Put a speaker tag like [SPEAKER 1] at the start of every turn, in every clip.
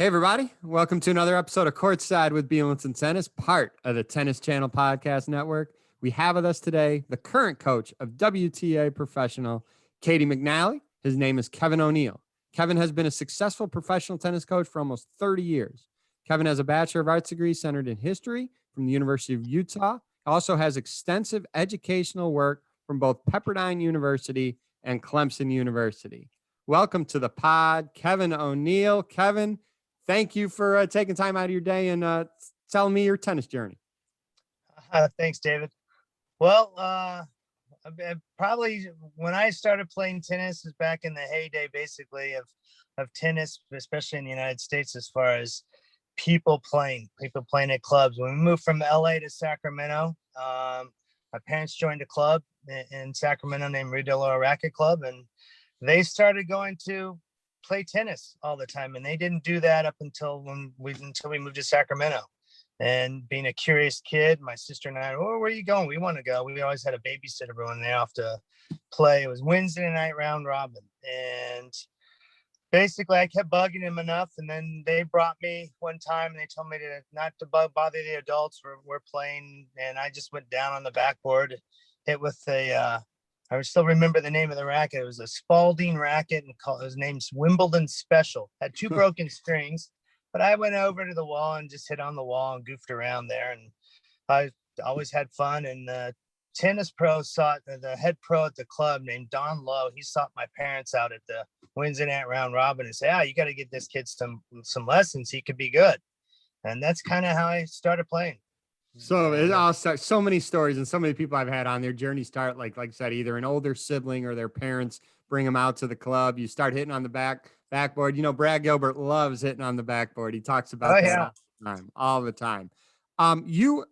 [SPEAKER 1] Hey, everybody. Welcome to another episode of Courtside with Beilinson Tennis, part of the Tennis Channel Podcast Network. We have with us today the current coach of WTA Professional Caty McNally. His name is Kevin O'Neill. Kevin has been a successful professional tennis coach for almost 30 years. Kevin has a Bachelor of Arts degree centered in history from the University of Utah. Also has extensive educational work from both Pepperdine University and Clemson University. Welcome to the pod, Kevin O'Neill. Kevin, thank you for taking time out of your day and telling me your tennis journey.
[SPEAKER 2] Thanks, David. Well, probably when I started playing tennis was back in the heyday, basically, of tennis, especially in the United States, as far as people playing at clubs. When we moved from LA to Sacramento, my parents joined a club in Sacramento named Rio de la Racket Club, and they started going to play tennis all the time, and they didn't do that up until we moved to Sacramento. And being a curious kid, my sister and I, where are you going? We want to go. We always had a babysitter when they off to play. It was Wednesday night round robin, and basically I kept bugging him enough, and then they brought me one time and they told me not to bother the adults. We're playing, and I just went down on the backboard, hit with I still remember the name of the racket. It was a Spalding racket, and his name's Wimbledon Special. Had two broken strings, but I went over to the wall and just hit on the wall and goofed around there. And I always had fun. And the tennis pro the head pro at the club named Don Lowe. He sought my parents out at the Wednesday night round robin and said, you got to get this kid some lessons. He could be good. And that's kind of how I started playing.
[SPEAKER 1] So it all starts, so many stories, and so many people I've had on their journey start, like I said, either an older sibling or their parents bring them out to the club. You start hitting on the backboard. You know, Brad Gilbert loves hitting on the backboard. He talks about that all the time. You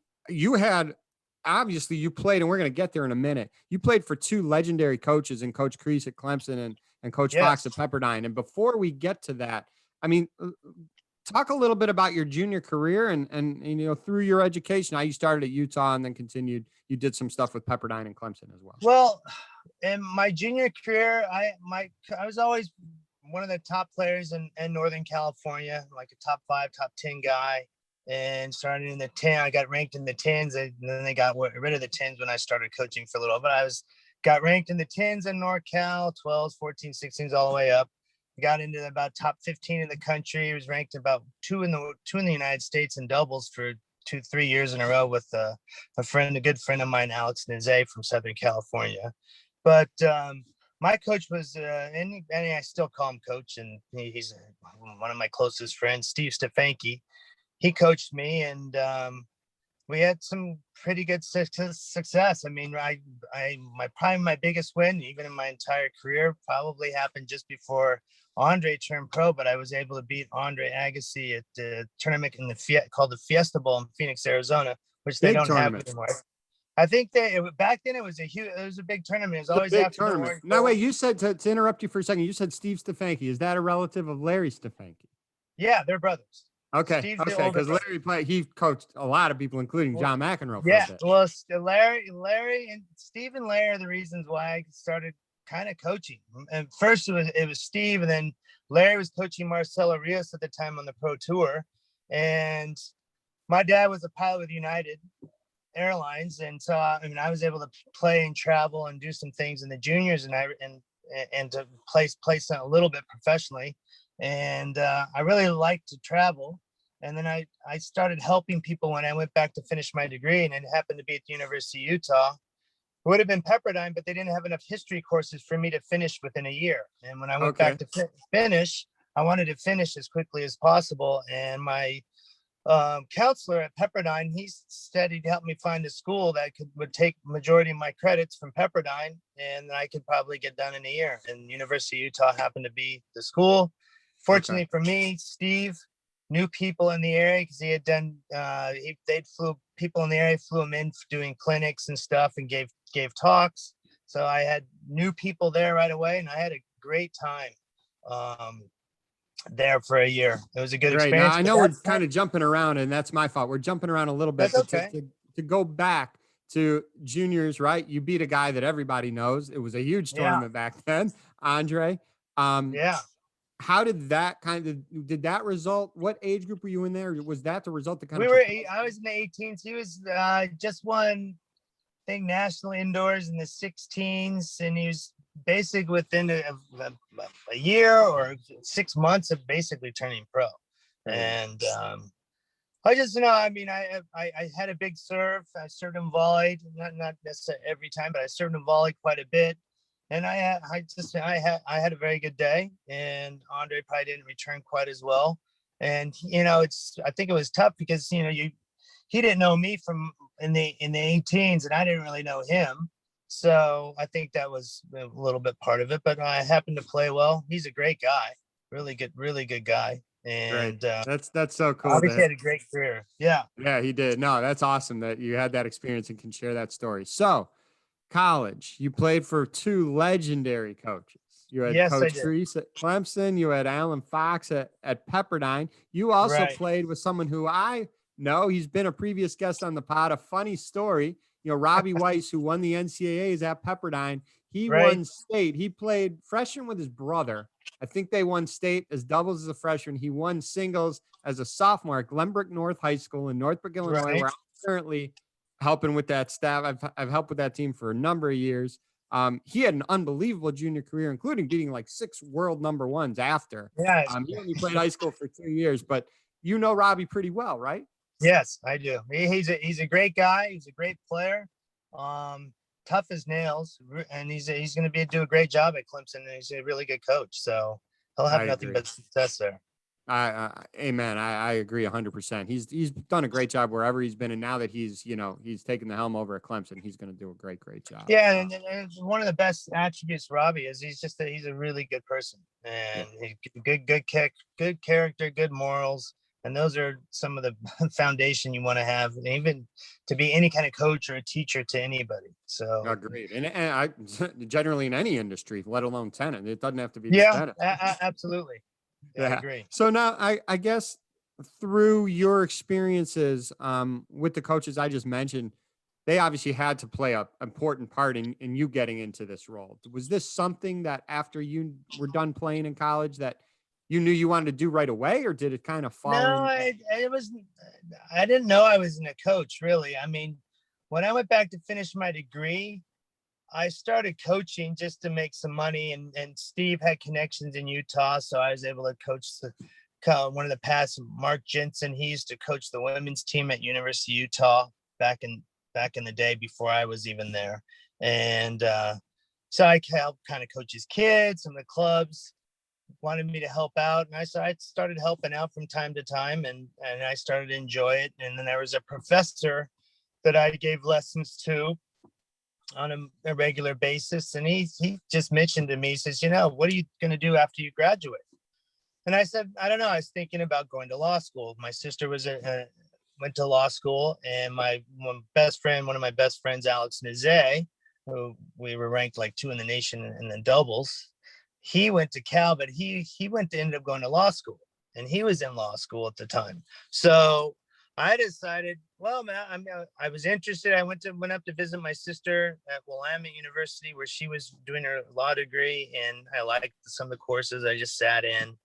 [SPEAKER 1] had, obviously you played, and we're going to get there in a minute. You played for two legendary coaches, and Coach Kreese at Clemson and Coach Fox at Pepperdine. And before we get to that, I mean, talk a little bit about your junior career and through your education, how you started at Utah and then continued. You did some stuff with Pepperdine and Clemson as well.
[SPEAKER 2] Well, in my junior career, I was always one of the top players in Northern California, like a top 5, top 10 guy. And starting in the 10, I got ranked in the 10s, and then they got rid of the 10s when I started coaching for a little. But got ranked in the 10s in NorCal, 12s, 14s, 16s, all the way up. Got into about top 15 in the country. He was ranked about two in the United States in doubles for 2-3 years in a row with a good friend of mine, Alex Nizet from Southern California. But my coach was, and I still call him coach, and he's one of my closest friends, Steve Stefanki. He coached me, and we had some pretty good success. I mean, my biggest win, even in my entire career, probably happened just before Andre turned pro, but I was able to beat Andre Agassi at the tournament called the Fiesta Bowl in Phoenix, Arizona, which they don't have anymore. I think back then it was a big tournament. It was always after the tournament.
[SPEAKER 1] No, wait, you said, to interrupt you for a second, you said Steve Stefanki. Is that a relative of Larry Stefanki?
[SPEAKER 2] Yeah, they're brothers.
[SPEAKER 1] Okay, because Larry he coached a lot of people, including John McEnroe.
[SPEAKER 2] Well, Larry and Steve and Larry are the reasons why I started kind of coaching. And first it was Steve, and then Larry was coaching Marcelo Rios at the time on the pro tour. And my dad was a pilot with United Airlines, and so I was able to play and travel and do some things in the juniors, and to play a little bit professionally. And I really liked to travel. And then I started helping people when I went back to finish my degree, and it happened to be at the University of Utah. It would have been Pepperdine, but they didn't have enough history courses for me to finish within a year. And when I went back to finish, I wanted to finish as quickly as possible. And my counselor at Pepperdine, he said he'd help me find a school that would take majority of my credits from Pepperdine, and I could probably get done in a year. And University of Utah happened to be the school. Fortunately for me, Steve knew people in the area because he had done. People in the area flew him in for doing clinics and stuff, and gave talks. So I had new people there right away, and I had a great time there for a year. It was a good experience.
[SPEAKER 1] Now, I know we're kind of jumping around, and that's my fault. We're jumping around a little bit.
[SPEAKER 2] That's okay.
[SPEAKER 1] To go back to juniors, right? You beat a guy that everybody knows. It was a huge tournament back then, Andre. how did that did that result? What age group were you in there? Was that the result that kind
[SPEAKER 2] We
[SPEAKER 1] of
[SPEAKER 2] were, I was in the 18s. He was just won, I think, national indoors in the 16s. And he was basically within a year or 6 months of basically turning pro. And I just, I mean, I had a big serve. I served him volleyed, not necessarily every time, but I served him volley quite a bit. And I had a very good day. And Andre probably didn't return quite as well. And I think it was tough because he didn't know me from in the 18s, and I didn't really know him. So I think that was a little bit part of it. But I happened to play well. He's a great guy, really good guy. And
[SPEAKER 1] that's so cool.
[SPEAKER 2] Obviously had a great career. Yeah.
[SPEAKER 1] Yeah, he did. No, that's awesome that you had that experience and can share that story. So, college, you played for two legendary coaches. You had Coach Treese at Clemson. You had Alan Fox at Pepperdine. You also played with someone who I know. He's been a previous guest on the pod. A funny story. Robbie Weiss, who won the NCAAs at Pepperdine. He won state. He played freshman with his brother. I think they won state as doubles as a freshman. He won singles as a sophomore at Glenbrook North High School in Northbrook, Illinois, where I'm currently helping with that staff. I've helped with that team for a number of years. He had an unbelievable junior career, including beating like 6 world number ones after.
[SPEAKER 2] Yeah.
[SPEAKER 1] He only played high school for 2 years, but Robbie pretty well, right?
[SPEAKER 2] Yes, I do. He's a great guy. He's a great player. Tough as nails, and he's going to do a great job at Clemson, and he's a really good coach. So he'll have nothing but success there.
[SPEAKER 1] Amen. I agree 100%. He's done a great job wherever he's been, and now that he's taken the helm over at Clemson, he's going to do a great job.
[SPEAKER 2] Yeah, and one of the best attributes of Robbie is he's a really good person, and he's good character, good morals. And those are some of the foundation you want to have, even to be any kind of coach or a teacher to anybody. So
[SPEAKER 1] agreed. And I generally in any industry, let alone tennis, it doesn't have to be.
[SPEAKER 2] Yeah, absolutely. Yeah, I agree.
[SPEAKER 1] So now I guess through your experiences with the coaches I just mentioned, they obviously had to play an important part in you getting into this role. Was this something that after you were done playing in college that you knew you wanted to do right away, or did it kind of fall?
[SPEAKER 2] No, I didn't know I was in a coach, really. I mean, when I went back to finish my degree, I started coaching just to make some money, and Steve had connections in Utah, so I was able to coach one of the past, Mark Jensen. He used to coach the women's team at University of Utah back in the day before I was even there. And so I helped kind of coach his kids, some of the clubs wanted me to help out, and I started helping out from time to time, and I started to enjoy it. And then there was a professor that I gave lessons to on a regular basis, and he just mentioned to me, he says, what are you going to do after you graduate? And I said, I don't know. I was thinking about going to law school. My sister went to law school, and one of my best friends, Alex Nizet, who we were ranked like 2 in the nation in the doubles. He went to Cal, but he ended up going to law school, and he was in law school at the time. So I decided, well, man, I was interested. I went up to visit my sister at Willamette University, where she was doing her law degree, and I liked some of the courses. I just sat in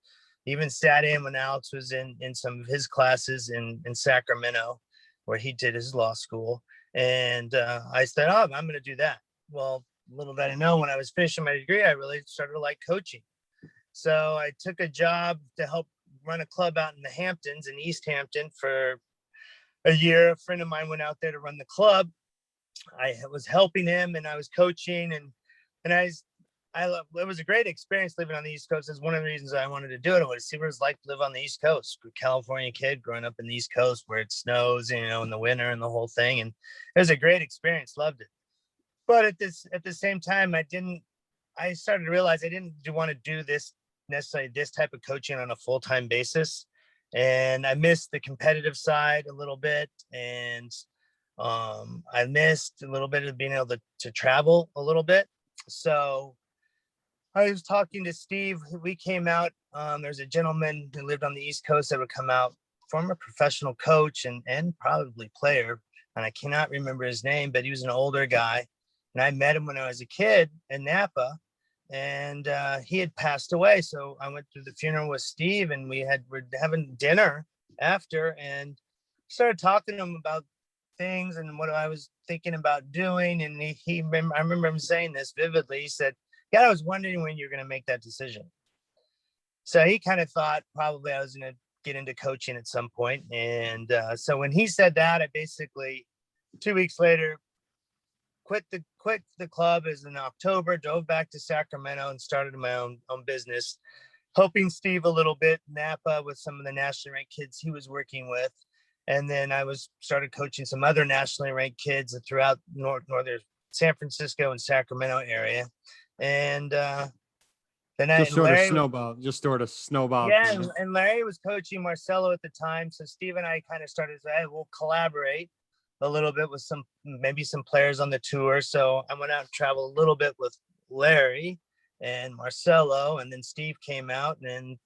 [SPEAKER 2] when Alex was in some of his classes in Sacramento, where he did his law school. And I said, I'm going to do that. Well, little did I know, when I was finishing my degree, I really started to like coaching. So I took a job to help run a club out in the Hamptons, in East Hampton, for a year. A friend of mine went out there to run the club. I was helping him, and I was coaching, and it was a great experience living on the East Coast. It's one of the reasons I wanted to do it. I wanted to see what it's like to live on the East Coast. A California kid growing up in the East Coast where it snows, in the winter and the whole thing. And it was a great experience. Loved it. But at the same time, I started to realize I didn't want to do this type of coaching on a full-time basis. And I missed the competitive side a little bit. And I missed a little bit of being able to travel a little bit. So I was talking to Steve. We came out. There's a gentleman who lived on the East Coast that would come out, former professional coach and probably player. And I cannot remember his name, but he was an older guy. And I met him when I was a kid in Napa. and he had passed away. So I went to the funeral with Steve, and we're having dinner after, and started talking to him about things and what I was thinking about doing. And I remember him saying this vividly. He said, "Yeah, I was wondering when you're going to make that decision." So he kind of thought probably I was going to get into coaching at some point. And so when he said that, I basically 2 weeks later quit the club as in October, drove back to Sacramento and started my own business, helping Steve a little bit, Napa, with some of the nationally ranked kids he was working with. And then I started coaching some other nationally ranked kids throughout northern San Francisco and Sacramento area. And then
[SPEAKER 1] just sort of snowball.
[SPEAKER 2] Yeah, and Larry was coaching Marcelo at the time. So Steve and I kind of started to say, hey, we'll collaborate a little bit with maybe some players on the tour. So I went out and traveled a little bit with Larry and Marcelo, and then Steve came out. And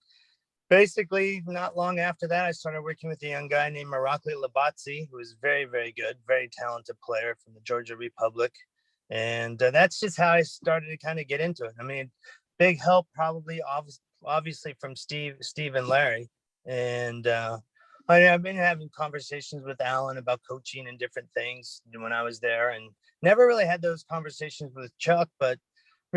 [SPEAKER 2] basically not long after that, I started working with a young guy named Maracli Labatzi, who is very, very good, very talented player from the Georgia Republic. And that's just how I started to kind of get into it. I mean, big help probably obviously from Steve and Larry. And I've been having conversations with Alan about coaching and different things when I was there, and never really had those conversations with Chuck. But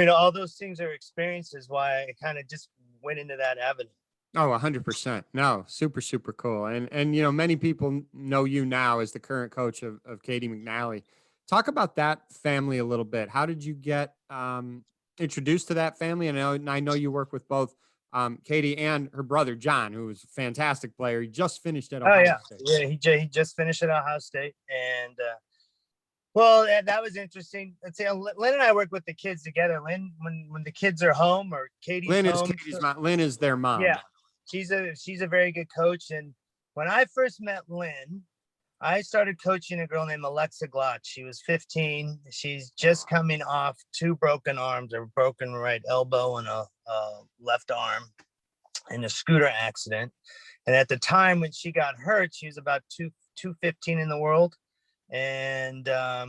[SPEAKER 2] all those things are experiences why I kind of just went into that avenue.
[SPEAKER 1] Oh, 100%. No, super, super cool. And many people know you now as the current coach of Caty McNally. Talk about that family a little bit. How did you get introduced to that family? And I know you work with both Caty and her brother John, who is a fantastic player. He just finished at Ohio State.
[SPEAKER 2] Yeah, he just finished at Ohio State, and well, that was interesting. Let's say Lynn and I work with the kids together. Lynn, when the kids are home or Caty's
[SPEAKER 1] Lynn
[SPEAKER 2] home,
[SPEAKER 1] is Caty's mom. Lynn is their mom.
[SPEAKER 2] Yeah, she's a very good coach. And when I first met Lynn, I started coaching a girl named Alexa Glotch. She was 15. She's just coming off 2 broken arms, a broken right elbow and a left arm in a scooter accident. And at the time when she got hurt, she was about 215 in the world. And I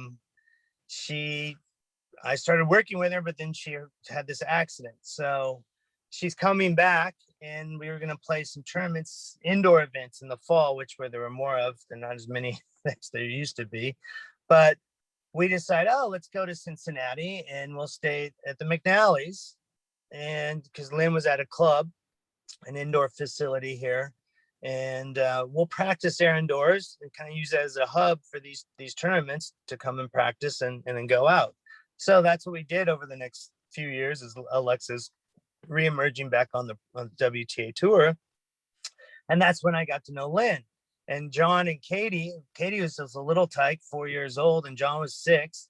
[SPEAKER 2] started working with her, but then she had this accident. So she's coming back, and we were going to play some tournaments, indoor events in the fall, which there were more of. There not as many as there used to be. But we decided, let's go to Cincinnati, and we'll stay at the McNally's. And because Lynn was at a club, an indoor facility here, and we'll practice there indoors and kind of use it as a hub for these tournaments to come and practice and then go out. So that's what we did over the next few years as Alexa's reemerging back on the WTA tour. And that's when I got to know Lynn and John and Caty. Caty was just a little tyke, 4 years old, and John was 6.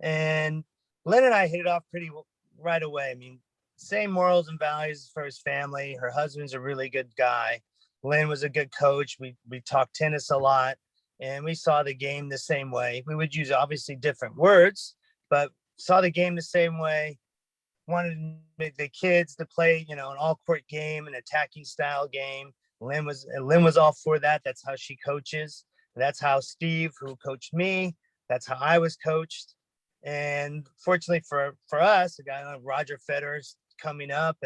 [SPEAKER 2] And Lynn and I hit it off pretty right away. I mean, same morals and values for his family. Her husband's a really good guy. Lynn was a good coach. We talked tennis a lot, and we saw the game the same way. We would use obviously different words, but saw the game the same way. Wanted the kids to play, an all-court game, an attacking style game. Lynn was all for that. That's how she coaches. That's how Steve, who coached me, that's how I was coached. And fortunately for us, a guy like Roger Federer's coming up,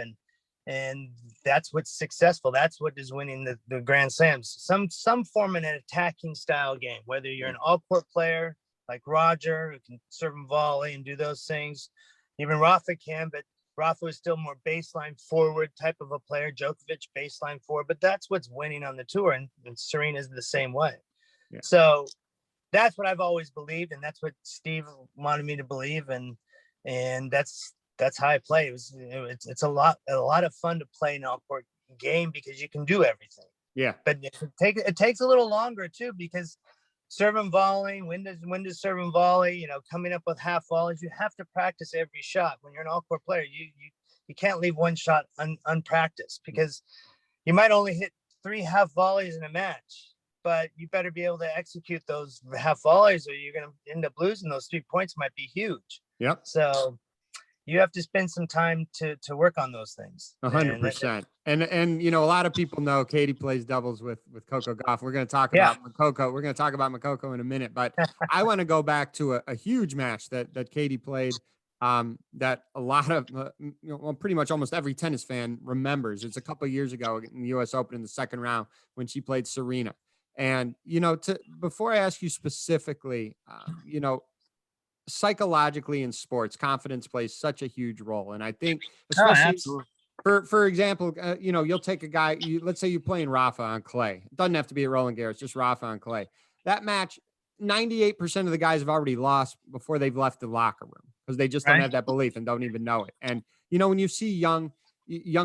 [SPEAKER 2] and that's what's successful. That's what is winning the Grand Slams. Some form of an attacking style game, whether you're an all-court player like Roger, who can serve and volley and do those things. Even Rafa can, but Rafa is still more baseline forward type of a player. Djokovic, baseline forward, but that's what's winning on the tour, and Serena's the same way. Yeah. So that's what I've always believed, and that's what Steve wanted me to believe, and that's how I play. It's a lot of fun to play an all-court game because you can do everything.
[SPEAKER 1] Yeah,
[SPEAKER 2] but it takes a little longer too, because serve and volleying, when does serve and volley, coming up with half volleys, you have to practice every shot. When you're an all-court player, you can't leave one shot unpracticed, because you might only hit 3 half volleys in a match, but you better be able to execute those half volleys, or you're going to end up losing. Those 3 points might be huge.
[SPEAKER 1] Yep.
[SPEAKER 2] So you have to spend some time to work on those things.
[SPEAKER 1] 100%. And a lot of people know Caty plays doubles with Coco Gauff. We're going to talk about McCoco. We're going to talk about McCoco in a minute, but I want to go back to a huge match that Caty played that a lot of, well, pretty much almost every tennis fan remembers. It's a couple of years ago in the U.S. Open in the second round when she played Serena. And, before I ask you specifically, psychologically in sports, confidence plays such a huge role. And I think,
[SPEAKER 2] Oh,
[SPEAKER 1] especially
[SPEAKER 2] absolutely.
[SPEAKER 1] for example, you'll take a guy, let's say you're playing Rafa on clay. It doesn't have to be a Roland Garros, just Rafa on clay. That match, 98% of the guys have already lost before they've left the locker room because they just don't
[SPEAKER 2] Right.
[SPEAKER 1] have that belief and don't even know it. And, when you see young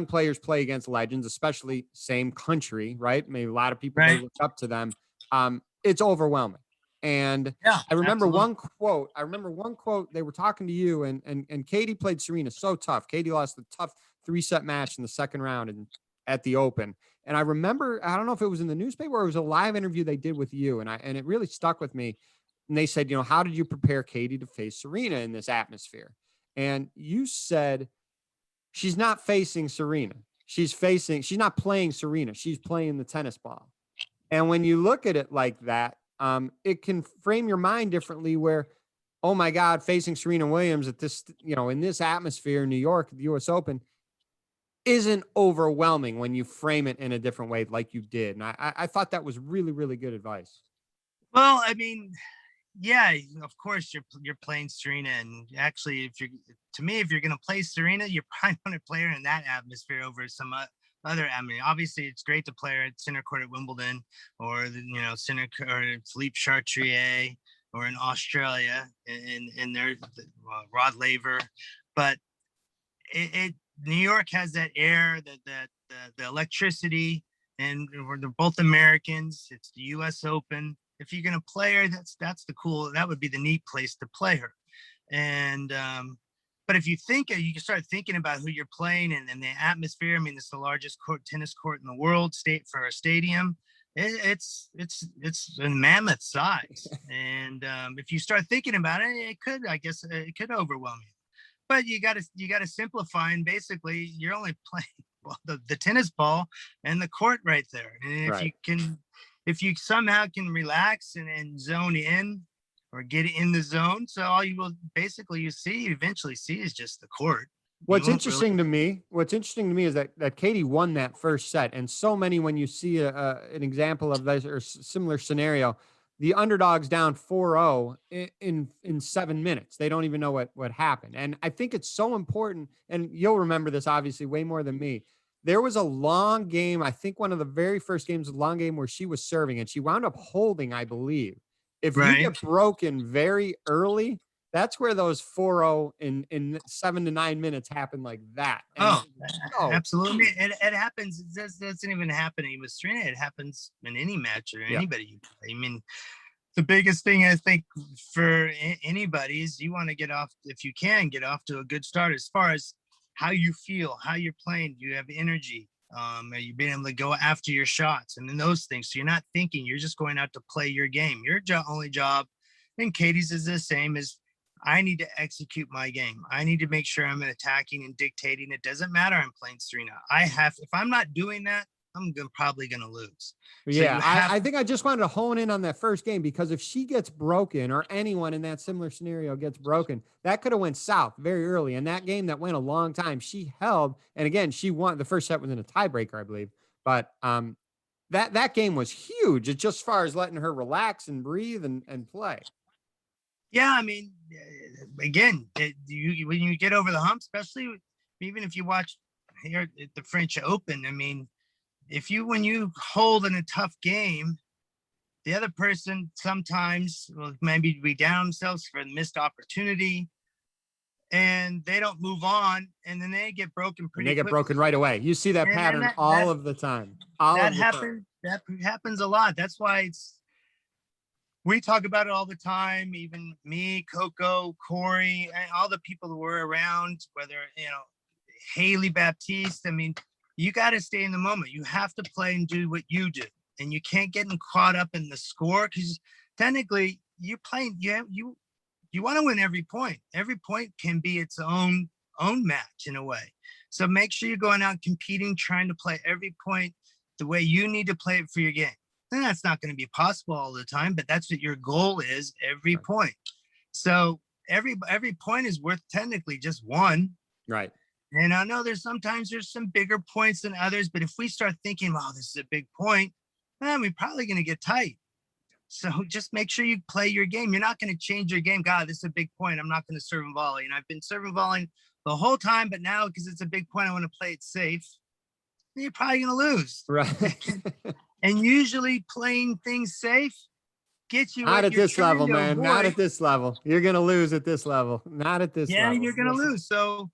[SPEAKER 1] players play against legends, especially same country, right? Maybe a lot of people, they
[SPEAKER 2] Right.
[SPEAKER 1] look up to them. It's overwhelming. And
[SPEAKER 2] Yeah,
[SPEAKER 1] I remember
[SPEAKER 2] absolutely.
[SPEAKER 1] one quote. They were talking to you, and Katie played Serena so tough. Katie lost the tough 3-set match in the second round and at the Open. And I remember, I don't know if it was in the newspaper or it was a live interview they did with you, and it really stuck with me. And they said, how did you prepare Katie to face Serena in this atmosphere? And you said she's not facing Serena. She's not playing Serena. She's playing the tennis ball. And when you look at it like that, it can frame your mind differently where, oh my God, facing Serena Williams at this, in this atmosphere in New York, the US Open, isn't overwhelming when you frame it in a different way like you did. And I thought that was really, really good advice.
[SPEAKER 2] Well, I mean, yeah, of course you're playing Serena, and actually, if you're going to play Serena, you're probably going to play her in that atmosphere over some other. I mean, obviously, it's great to play her at center court at Wimbledon, or center court Philippe Chartrier, or in Australia in their Rod Laver, but it New York has that air, the electricity, and they're both Americans. It's the U.S. Open. If you're gonna play her, that would be the neat place to play her. And but if you can start thinking about who you're playing and the atmosphere. I mean, it's the largest tennis court in the world, for a stadium. It's a mammoth size, and if you start thinking about it, it could overwhelm you. But you got to simplify, and basically you're only playing the tennis ball and the court right there. And if you somehow can relax and zone in or get in the zone, so all you will eventually see is just the court.
[SPEAKER 1] What's interesting to me is that Katie won that first set, and so many, when you see an example of this or similar scenario, the underdog's down 4-0 in 7 minutes. They don't even know what happened. And I think it's so important, and you'll remember this obviously way more than me. There was a long game. I think one of the very first games was a long game where she was serving and she wound up holding, I believe. If you get broken very early, that's where those 4-0 in 7 to 9 minutes happen like that. And
[SPEAKER 2] absolutely. It happens. It doesn't even happen with Serena. It happens in any match or anybody you play. I mean, the biggest thing I think for anybody is you want to get off, if you can, get off to a good start as far as how you feel, how you're playing. Do you have energy? Are you being able to go after your shots and then those things? So you're not thinking, you're just going out to play your game. Your only job, and Katie's is the same, is I need to execute my game. I need to make sure I'm attacking and dictating. It doesn't matter I'm playing Serena. If I'm not doing that, I'm probably going to lose.
[SPEAKER 1] Yeah, I think I just wanted to hone in on that first game, because if she gets broken or anyone in that similar scenario gets broken, that could have went south very early. And that game that went a long time, she held. And again, she won. The first set was in a tiebreaker, I believe. But that game was huge. It's just as far as letting her relax and breathe and play.
[SPEAKER 2] Yeah, I mean, again, when you get over the hump, especially even if you watch here at the French Open, I mean, when you hold in a tough game, the other person sometimes will maybe be down themselves for a missed opportunity, and they don't move on, and then they get broken pretty quickly.
[SPEAKER 1] They get broken right away. You see that pattern all of the time. That
[SPEAKER 2] happens a lot. That's why we talk about it all the time. Even me, Coco, Corey, and all the people who were around, whether, Haley Baptiste. I mean, you got to stay in the moment. You have to play and do what you do. And you can't get caught up in the score, because technically you're playing, you want to win every point. Every point can be its own match in a way. So make sure you're going out competing, trying to play every point the way you need to play it for your game. And that's not going to be possible all the time, but that's what your goal is every point. So every point is worth technically just one.
[SPEAKER 1] Right.
[SPEAKER 2] And I know there's some bigger points than others, but if we start thinking, oh, this is a big point, then we're probably going to get tight. So just make sure you play your game. You're not going to change your game. God, this is a big point. I'm not going to serve and volley. And I've been serving volleying the whole time, but now because it's a big point, I want to play it safe. You're probably going to lose.
[SPEAKER 1] Right.
[SPEAKER 2] And usually playing things safe gets you
[SPEAKER 1] not at this level, man. Not at this level. You're going to lose at this level. Not at this level.
[SPEAKER 2] Yeah, you're going to lose. So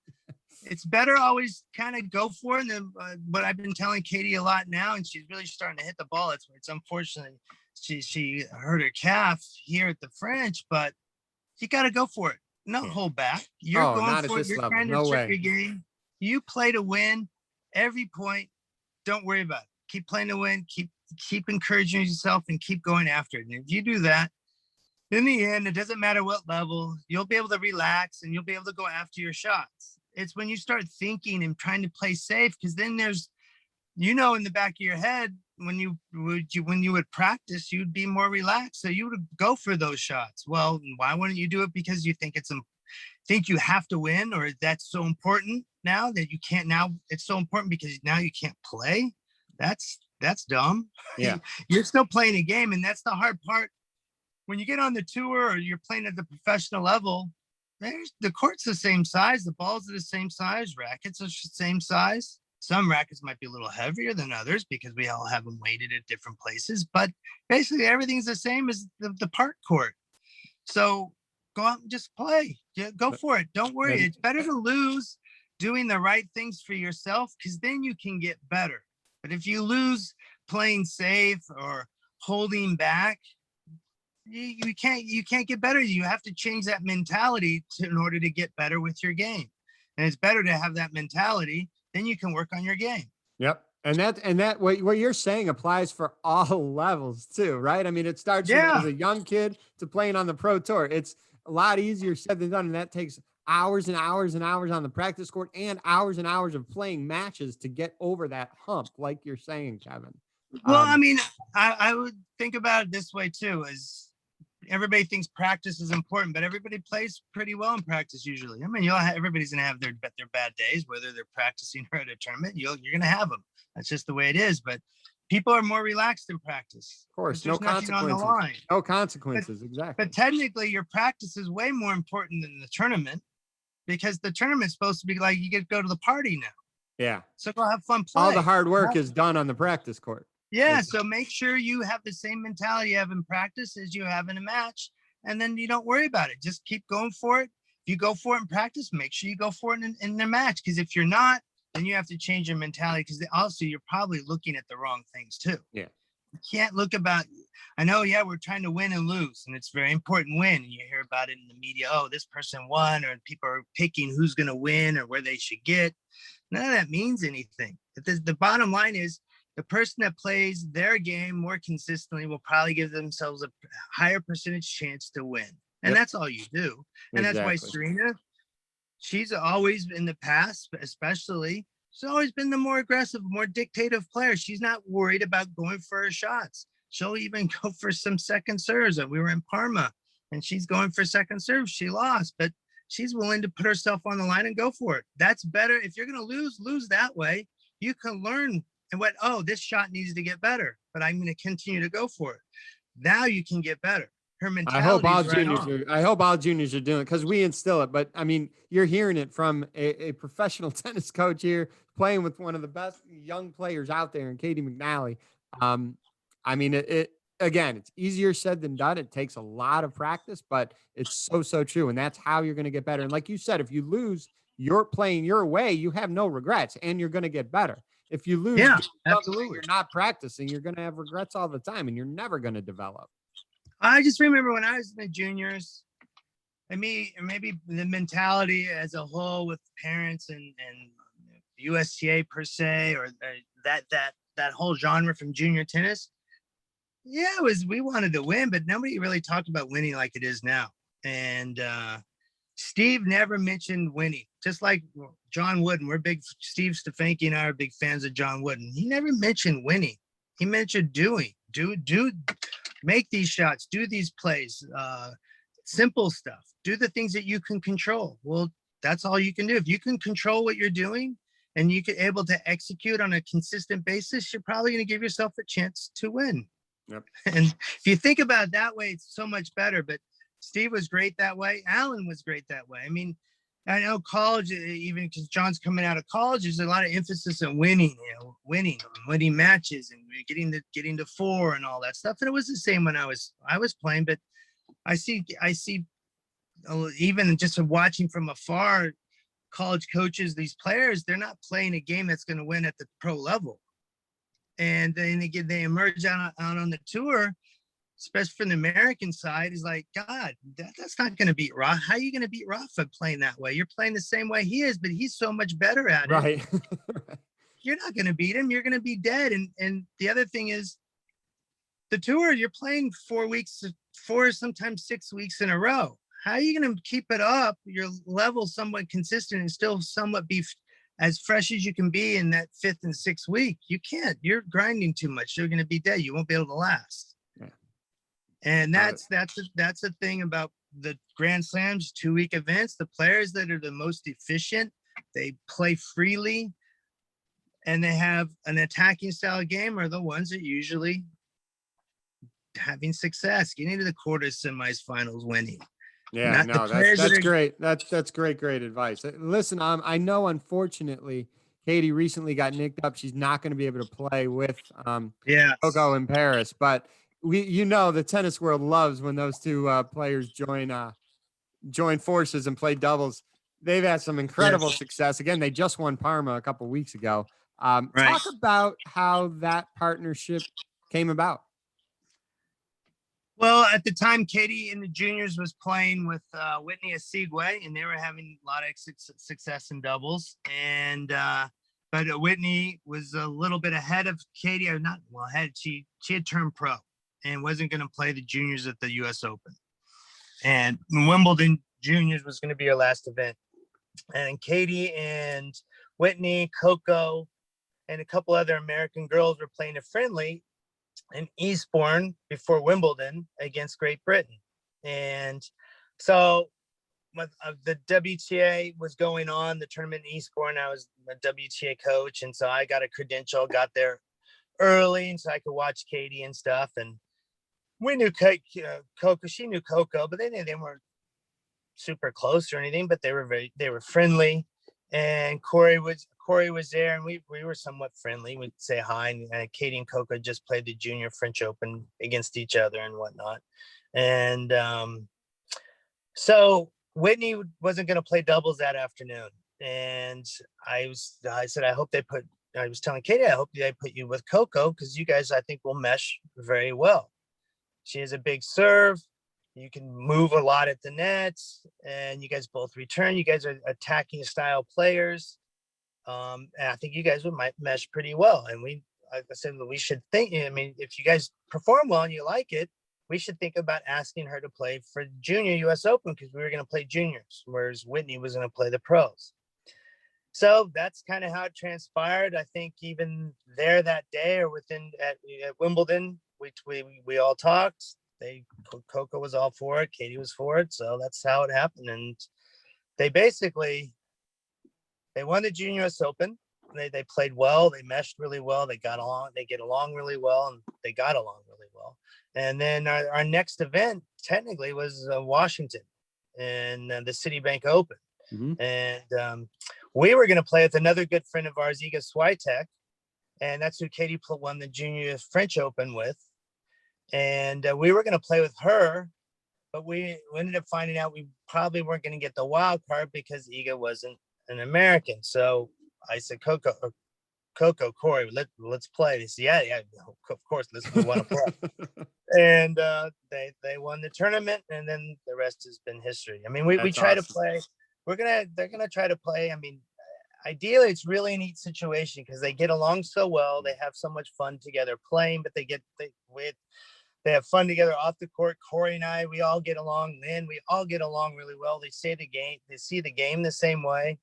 [SPEAKER 2] it's better always kind of go for it. And then, what I've been telling Katie a lot now, and she's really starting to hit the ball. It's unfortunately she hurt her calf here at the French, but you got to go for it. Not hold back. You're going for it. You're trying to check your game. You play to win every point. Don't worry about it. Keep playing to win. Keep encouraging yourself and keep going after it. And if you do that, in the end, it doesn't matter what level, you'll be able to relax and you'll be able to go after your shots. It's when you start thinking and trying to play safe, because then there's, in the back of your head, when you would practice, you'd be more relaxed. So you would go for those shots. Well, why wouldn't you do it? Because you think think you have to win, or that's so important now that you can't. Now it's so important because now you can't play. That's dumb.
[SPEAKER 1] Yeah.
[SPEAKER 2] You're still playing a game, and that's the hard part. When you get on the tour or you're playing at the professional level, the court's the same size, the balls are the same size, rackets are the same size. Some rackets might be a little heavier than others because we all have them weighted at different places, but basically everything's the same as the park court. So go out and just play. Go for it. Don't worry. It's better to lose doing the right things for yourself, because then you can get better. But if you lose playing safe or holding back, you can't get better. You have to change that mentality in order to get better with your game. And it's better to have that mentality, then you can work on your game.
[SPEAKER 1] Yep. And that what you're saying applies for all levels too, right? I mean, it starts as a young kid to playing on the pro tour. It's a lot easier said than done. And that takes hours and hours and hours on the practice court and hours of playing matches to get over that hump, like you're saying, Kevin.
[SPEAKER 2] Well, I mean, I would think about it this way too, is everybody thinks practice is important, but everybody plays pretty well in practice usually. I mean, everybody's going to have their bad days, whether they're practicing or at a tournament. You're going to have them. That's just the way it is. But people are more relaxed in practice.
[SPEAKER 1] Of course, no consequences. No consequences, exactly.
[SPEAKER 2] But technically, your practice is way more important than the tournament, because the tournament's supposed to be like you get to go to the party now.
[SPEAKER 1] Yeah.
[SPEAKER 2] So go have fun playing.
[SPEAKER 1] All the hard work is done on the practice court.
[SPEAKER 2] Yeah, so make sure you have the same mentality you have in practice as you have in a match, and then you don't worry about it. Just keep going for it. If you go for it in practice, make sure you go for it in the match, because if you're not, then you have to change your mentality, because also you're probably looking at the wrong things too.
[SPEAKER 1] Yeah.
[SPEAKER 2] You can't look about, I know, we're trying to win and lose, and it's very important win, and you hear about it in the media, oh, this person won, or people are picking who's going to win or where they should get. None of that means anything. The bottom line is, the person that plays their game more consistently will probably give themselves a higher percentage chance to win. And that's all you do. And that's why Serena, she's always in the past, especially, she's always been the more aggressive, more dictative player. She's not worried about going for her shots. She'll even go for some second serves. We were in Parma and she's going for second serves. She lost, but she's willing to put herself on the line and go for it. That's better. If you're going to lose that way. You can learn and this shot needs to get better, but I'm going to continue to go for it. Now you can get better. Her mentality.
[SPEAKER 1] I hope all juniors are doing it, because we instill it. But I mean, you're hearing it from a professional tennis coach here, playing with one of the best young players out there in Caty McNally. I mean, again, it's easier said than done. It takes a lot of practice, but it's so true. And that's how you're going to get better. And like you said, if you lose, you're playing your way, you have no regrets, and you're going to get better. If you lose,
[SPEAKER 2] absolutely,
[SPEAKER 1] you're not practicing, you're going to have regrets all the time, and you're never going to develop.
[SPEAKER 2] I just remember when I was in the juniors, and maybe the mentality as a whole with parents and USTA per se, or that whole genre from junior tennis. Yeah, we wanted to win, but nobody really talked about winning like it is now. And Steve never mentioned winning, just like John Wooden. Steve Stefanski and I are big fans of John Wooden. He never mentioned winning. He mentioned make these shots, do these plays. simple stuff. Do the things that you can control. Well, that's all you can do. If you can control what you're doing and you can able to execute on a consistent basis, you're probably going to give yourself a chance to win.
[SPEAKER 1] Yep.
[SPEAKER 2] And if you think about it that way, it's so much better. But Steve was great that way. Alan was great that way. I mean, I know college, even because John's coming out of college, there's a lot of emphasis on winning, winning matches and getting to 4 and all that stuff. And it was the same when I was playing. But I see, even just watching from afar, college coaches, these players, they're not playing a game that's going to win at the pro level. And then they emerge out on the tour, especially from the American side, is like, God, that's not going to beat Rafa. How are you going to beat Rafa playing that way? You're playing the same way he is, but he's so much better at it.
[SPEAKER 1] Right.
[SPEAKER 2] You're not going to beat him. You're going to be dead. And the other thing is, the tour, you're playing 4 weeks, 4, sometimes 6 weeks in a row. How are you going to keep it up, your level somewhat consistent and still somewhat be as fresh as you can be in that 5th and 6th week? You can't. You're grinding too much. You're going to be dead. You won't be able to last. Yeah. And that's the thing about the Grand Slams, 2-week events. The players that are the most efficient, they play freely, and they have an attacking style game are the ones that usually having success, getting to the quarters, semis, finals, winning.
[SPEAKER 1] Yeah, no, that's great. That's great advice. Listen, I know, unfortunately, Caty recently got nicked up. She's not going to be able to play with Coco in Paris, but the tennis world loves when those two players join forces and play doubles. They've had some incredible success. Again, they just won Parma a couple weeks ago. Talk about how that partnership came about.
[SPEAKER 2] Well, at the time, Caty in the juniors was playing with Whitney Asigwe, and they were having a lot of success in doubles. And but Whitney was a little bit ahead of Caty, or not well ahead. She had turned pro and wasn't going to play the juniors at the U.S. Open. And Wimbledon juniors was going to be her last event. And Caty and Whitney, Coco, and a couple other American girls were playing a friendly in Eastbourne before Wimbledon against Great Britain. And so the WTA was going on, the tournament in Eastbourne. I was a WTA coach, and so I got a credential, got there early, and so I could watch Caty and stuff. And we knew Coco, she knew Coco, but they weren't super close or anything, but they were friendly. And Corey was there, and we were somewhat friendly. We'd say hi, and Caty and Coco just played the junior French Open against each other and whatnot. And so Whitney wasn't going to play doubles that afternoon, and I said, I was telling Caty, I hope they put you with Coco, because you guys, I think, will mesh very well. She has a big serve. You can move a lot at the nets, and you guys both return. You guys are attacking style players. And I think you guys might mesh pretty well. And I said, we should think, if you guys perform well and you like it, we should think about asking her to play for junior US Open, because we were going to play juniors, whereas Whitney was going to play the pros. So that's kind of how it transpired. I think even there that day, or at Wimbledon, we all talked. Coco was all for it. Caty was for it. So that's how it happened. And they won the Junior US Open. They played well. They meshed really well. They got along. They get along really well, and they got along really well. And then our next event technically was Washington and the Citibank Open. Mm-hmm. And we were going to play with another good friend of ours, Iga Swiatek, and that's who Caty won the Junior French Open with. And we were going to play with her, but we ended up finding out we probably weren't going to get the wild card because Iga wasn't an American. So I said, Coco, Corey, let's play. They said, yeah, of course, we want to play. And they won the tournament, and then the rest has been history. I mean, we try to play. They're gonna try to play. I mean, ideally, it's really a neat situation because they get along so well. They have so much fun together playing, but they have fun together off the court. Corey and I, we all get along. Then we all get along really well. They see the game the same way,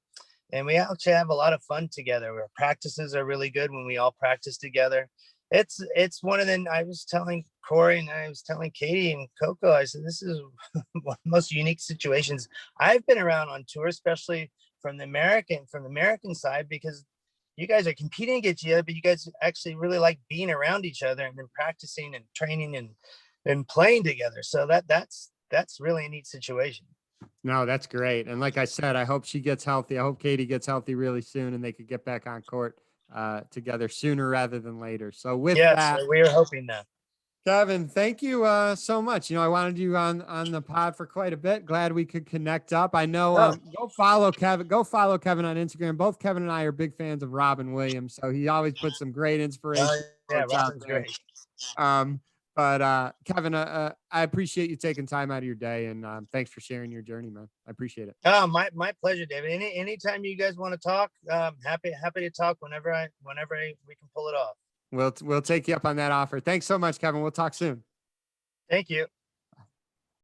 [SPEAKER 2] and we actually have a lot of fun together. Our practices are really good when we all practice together, It's one of the, I was telling Corey and I was telling Katie and Coco, I said, this is one of the most unique situations I've been around on tour, especially from the American side, because you guys are competing against each other, but you guys actually really like being around each other and then practicing and training and playing together. So that's really a neat situation.
[SPEAKER 1] No, that's great. And like I said, I hope she gets healthy. I hope Katie gets healthy really soon and they could get back on court together sooner rather than later. So with that,
[SPEAKER 2] So we are hoping that.
[SPEAKER 1] Kevin, thank you so much. I wanted you on the pod for quite a bit. Glad we could connect up. I know go follow Kevin. Go follow Kevin on Instagram. Both Kevin and I are big fans of Robin Williams, so he always puts some great inspiration.
[SPEAKER 2] Yeah, Robin's great.
[SPEAKER 1] But Kevin, I appreciate you taking time out of your day, and thanks for sharing your journey, man. I appreciate it.
[SPEAKER 2] Oh, my pleasure, David. Anytime you guys want to talk, happy to talk whenever we can pull it off.
[SPEAKER 1] We'll take you up on that offer. Thanks so much, Kevin. We'll talk soon.
[SPEAKER 2] Thank you.